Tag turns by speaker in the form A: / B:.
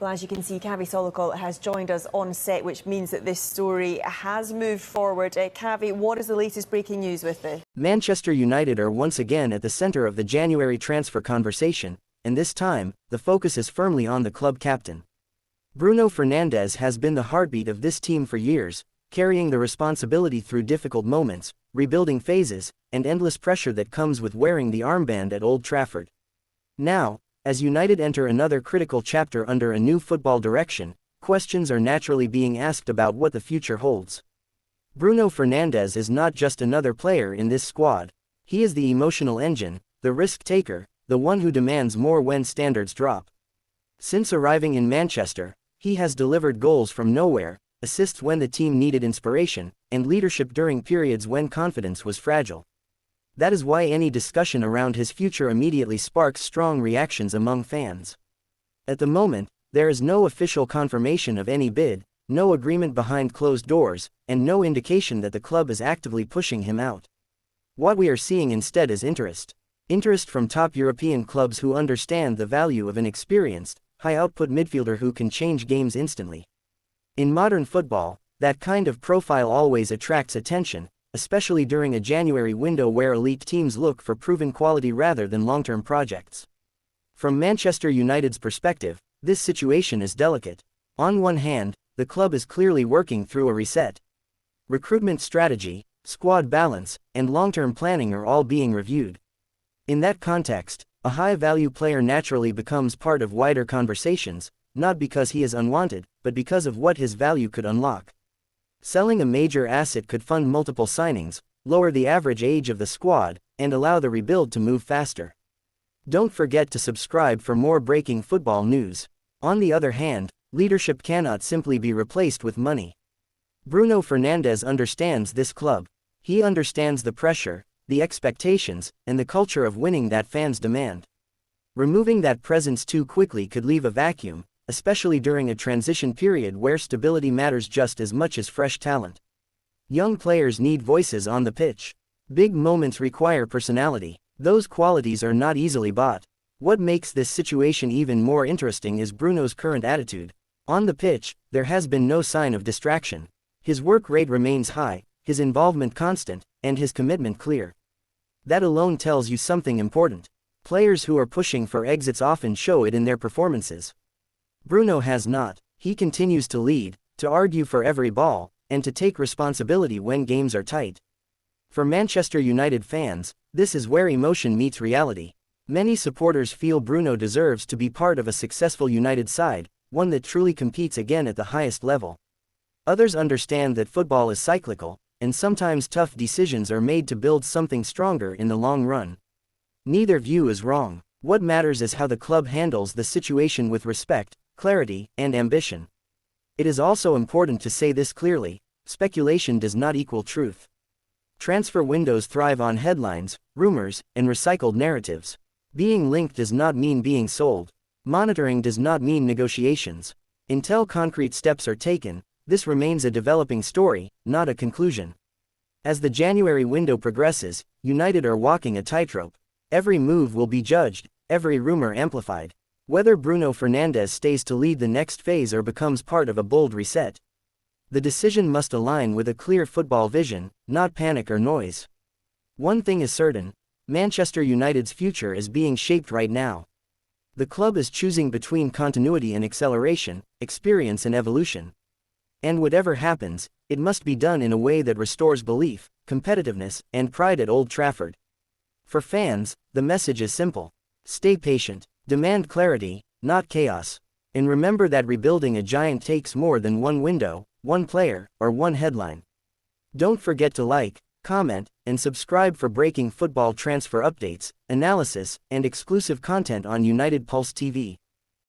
A: Well, as you can see, Cavi Solokol has joined us on set, which means that this story has moved forward. Cavi, what is the latest breaking news with this?
B: Manchester United are once again at the centre of the January transfer conversation, and this time, the focus is firmly on the club captain. Bruno Fernandes has been the heartbeat of this team for years, carrying the responsibility through difficult moments, rebuilding phases, and endless pressure that comes with wearing the armband at Old Trafford. Now, as United enter another critical chapter under a new football direction, questions are naturally being asked about what the future holds. Bruno Fernandes is not just another player in this squad. He is the emotional engine, the risk-taker, the one who demands more when standards drop. Since arriving in Manchester, he has delivered goals from nowhere, assists when the team needed inspiration, and leadership during periods when confidence was fragile. That is why any discussion around his future immediately sparks strong reactions among fans. At the moment, there is no official confirmation of any bid, no agreement behind closed doors, and no indication that the club is actively pushing him out. What we are seeing instead is interest. Interest from top European clubs who understand the value of an experienced, high-output midfielder who can change games instantly. In modern football, that kind of profile always attracts attention, especially during a January window where elite teams look for proven quality rather than long-term projects. From Manchester United's perspective, this situation is delicate. On one hand, the club is clearly working through a reset. Recruitment strategy, squad balance, and long-term planning are all being reviewed. In that context, a high-value player naturally becomes part of wider conversations, not because he is unwanted, but because of what his value could unlock. Selling a major asset could fund multiple signings, lower the average age of the squad, and allow the rebuild to move faster. Don't forget to subscribe for more breaking football news. On the other hand, leadership cannot simply be replaced with money. Bruno Fernandes understands this club. He understands the pressure, the expectations, and the culture of winning that fans demand. Removing that presence too quickly could leave a vacuum, especially during a transition period where stability matters just as much as fresh talent. Young players need voices on the pitch. Big moments require personality. Those qualities are not easily bought. What makes this situation even more interesting is Bruno's current attitude. On the pitch, there has been no sign of distraction. His work rate remains high, his involvement constant, and his commitment clear. That alone tells you something important. Players who are pushing for exits often show it in their performances. Bruno has not. He continues to lead, to argue for every ball, and to take responsibility when games are tight. For Manchester United fans, this is where emotion meets reality. Many supporters feel Bruno deserves to be part of a successful United side, one that truly competes again at the highest level. Others understand that football is cyclical, and sometimes tough decisions are made to build something stronger in the long run. Neither view is wrong. What matters is how the club handles the situation with respect, clarity, and ambition. It is also important to say this clearly: speculation does not equal truth. Transfer windows thrive on headlines, rumors, and recycled narratives. Being linked does not mean being sold. Monitoring does not mean negotiations. Until concrete steps are taken, this remains a developing story, not a conclusion. As the January window progresses, United are walking a tightrope. Every move will be judged, every rumor amplified. Whether Bruno Fernandes stays to lead the next phase or becomes part of a bold reset, the decision must align with a clear football vision, not panic or noise. One thing is certain: Manchester United's future is being shaped right now. The club is choosing between continuity and acceleration, experience and evolution. And whatever happens, it must be done in a way that restores belief, competitiveness, and pride at Old Trafford. For fans, the message is simple: stay patient. Demand clarity, not chaos. And remember that rebuilding a giant takes more than one window, one player, or one headline. Don't forget to like, comment, and subscribe for breaking football transfer updates, analysis, and exclusive content on United Pulse TV.